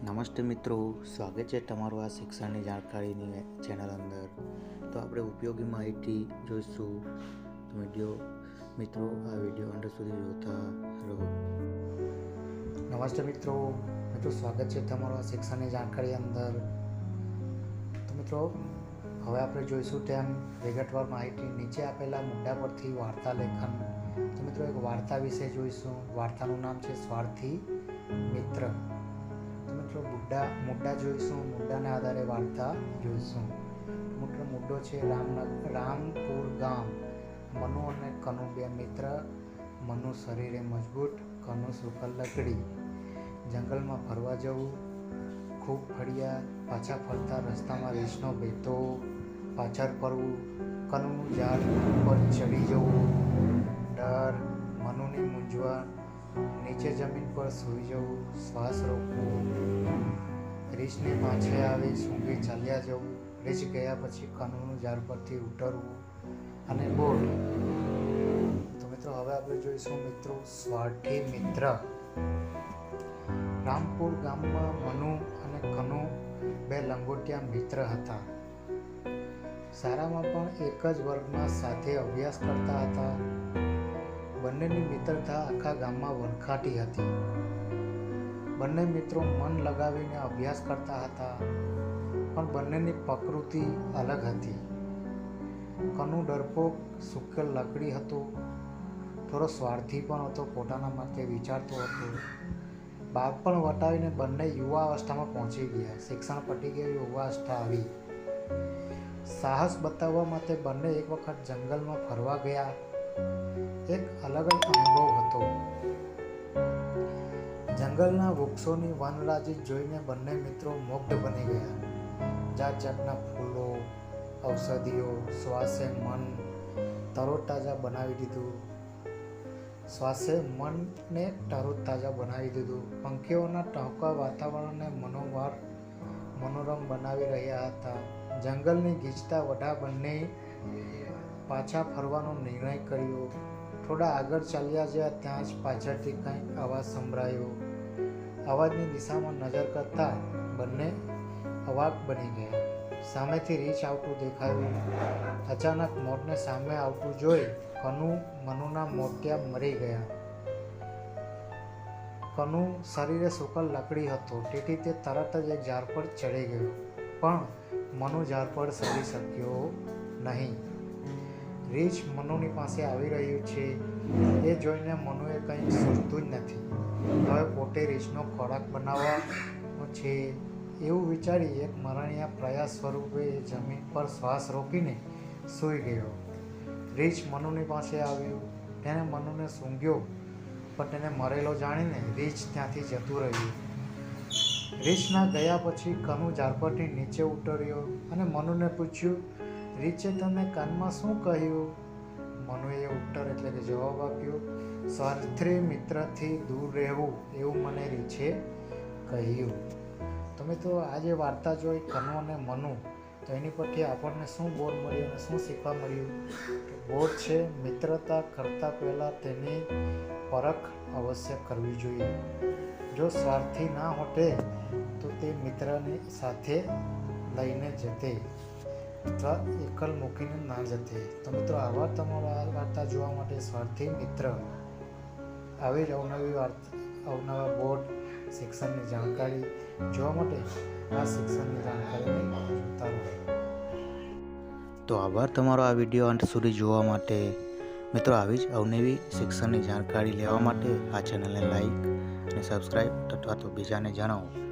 નમસ્તે મિત્રો, સ્વાગત છે તમારું આ શિક્ષણની જાણકારીની ચેનલ અંદર. તો આપણે ઉપયોગી માહિતી જોઈશું. તો મિત્રો આ વિડીયો અંત સુધી જોતા રહો. નમસ્તે મિત્રો, સ્વાગત છે તમારું આ શિક્ષણની જાણકારી અંદર. તો મિત્રો હવે આપણે જોઈશું તેમ વિગતવાર માહિતી. નીચે આપેલા મુદ્દા પરથી વાર્તા લેખન. તો મિત્રો એક વાર્તા વિશે જોઈશું. વાર્તાનું નામ છે સ્વાર્થી મિત્ર. મિત્રો મુદ્દા જોઈશું. મુદ્દાના આધારે વાર્તા જોઈશું. મુદ્દો છે રામપુર ગામ. મનુ અને કનુ બે મિત્ર. મનુ શરીરે મજબૂત, કનુ સુકલ લકડી. જંગલમાં ફરવા જવું, ખૂબ ફર્યા, પાછા ફરતા રસ્તામાં રીંછનો ભેતો, પાછળ ફરવું, કનુનું ઝાડ પર ચડી જવું, ડર, મનુની મૂંઝવણ, નીચે જમીન પર સૂઈ જવું, શ્વાસ રોકવો, રીંછને પાછે આવી સૂંઘી ચાલ્યા જવું, રીંછ ગયા પછી કનુનું ઝાડ પરથી ઉતરવું અને બોલ. તો મિત્રો હવે આપણે જોઈશું સ્વાર્થી મિત્ર. રામપુર ગામમાં મનુ અને કનુ બે લંગોટિયા મિત્ર હતા. શાળામાં પણ એક જ વર્ગમાં સાથે અભ્યાસ કરતા હતા. બંનેની મિત્રતા આખા ગામમાં વણખાટી હતી. બંને મિત્રો મન લગાવીને અભ્યાસ કરતા હતા, પણ બંનેની પ્રકૃતિ અલગ હતી. કનુ ડરપોક, સુકેલ લકડી હતો. થોડો સ્વાર્થી પણ હતો, પોતાના માટે વિચારતો હતો. બાળપણ વટાવીને બંને યુવા અવસ્થામાં પહોંચી ગયા. શિક્ષણ પટી ગયું, યુવા અવસ્થા આવી. સાહસ બતાવવા માટે બંને એક વખત જંગલમાં ફરવા ગયા. એક અલગ જ અનુભવ હતો. જંગલના વૃક્ષોની વનરાજી જોઈને બંને મિત્રો મુગ્ધ બની ગયા. જાત જાતના ફૂલો, ઔષધિઓ, શ્વાસે મન તરોતાજા બનાવી દીધું. પંખીઓના ટહુકા વાતાવરણને મનોરમ બનાવી રહ્યા હતા. જંગલની ગીચતા વડા બંને પાછા ફરવાનો નિર્ણય કર્યો. થોડા આગળ ચાલ્યા ગયા ત્યાં જ પાછળથી કંઈક અવાજ સંભળાયો. અવાજની દિશામાં નજર કરતા બંને અવાક બની ગયા. સામેથી રીંછ આવતું દેખાયું. અચાનક મોરને સામે આવતું જોઈ મનુના મોતિયા મરી ગયા. કનુ શરીરે સુકલ લકડી હતો, તેથી તે તરત જ એક ઝાડ પર ચડી ગયો. પણ મનુ ઝાડ પર ચડી શક્યો નહીં. રીંછ મનુની પાસે આવી રહ્યું છે એ જોઈને મનુએ કંઈ સૂઝતું જ નથી. હવે પોતે રીંછનો ખોરાક બનાવવાનો છે એવું વિચારી એક મરણીયા પ્રયાસ સ્વરૂપે જમીન પર શ્વાસ રોકીને સૂઈ ગયો. રીંછ મનુની પાસે આવ્યું. તેણે મનુને સૂંઘ્યો, પણ તેને મરેલો જાણીને રીંછ ત્યાંથી જતું રહ્યું. રીંછના ગયા પછી કનુ ઝાડ પરથી નીચે ઉતર્યો અને મનુને પૂછ્યું, રીંછે તને કાનમાં શું કહ્યું? મનુએ ઉત્તર એટલે કે જવાબ આપ્યો, સ્વાર્થી મિત્રથી દૂર રહેવું એવું મને રીંછે કહ્યું. તો મિત્રો આ જે વાર્તા જોઈ કનુ અને મનુ, તો એની પરથી આપણને શું બોધ મળ્યું અને શું શીખવા મળ્યું? બોધ છે, મિત્રતા કરતાં પહેલાં તેની પરખ અવશ્ય કરવી જોઈએ. જો સ્વાર્થી ના હોતે તો તે મિત્રની સાથે લઈને જતે અથવા એકલ મૂકીને ના જતે. તો મિત્રો આવા તમારા વાર્તા જોવા માટે સ્વાર્થી મિત્ર, આવી જ અવનવા બોર્ડ શિક્ષણની જાણકારી જોવા માટે આ શિક્ષણની જાણકારીને જોતા રહો. તો આભાર તમારો આ વિડીયો અંત સુધી જોવા માટે. મિત્રો આવી જ અવનવી શિક્ષણની જાણકારી લેવા માટે આ ચેનલને લાઈક અને સબસ્ક્રાઈબ અથવા તો બીજાને જણાવો.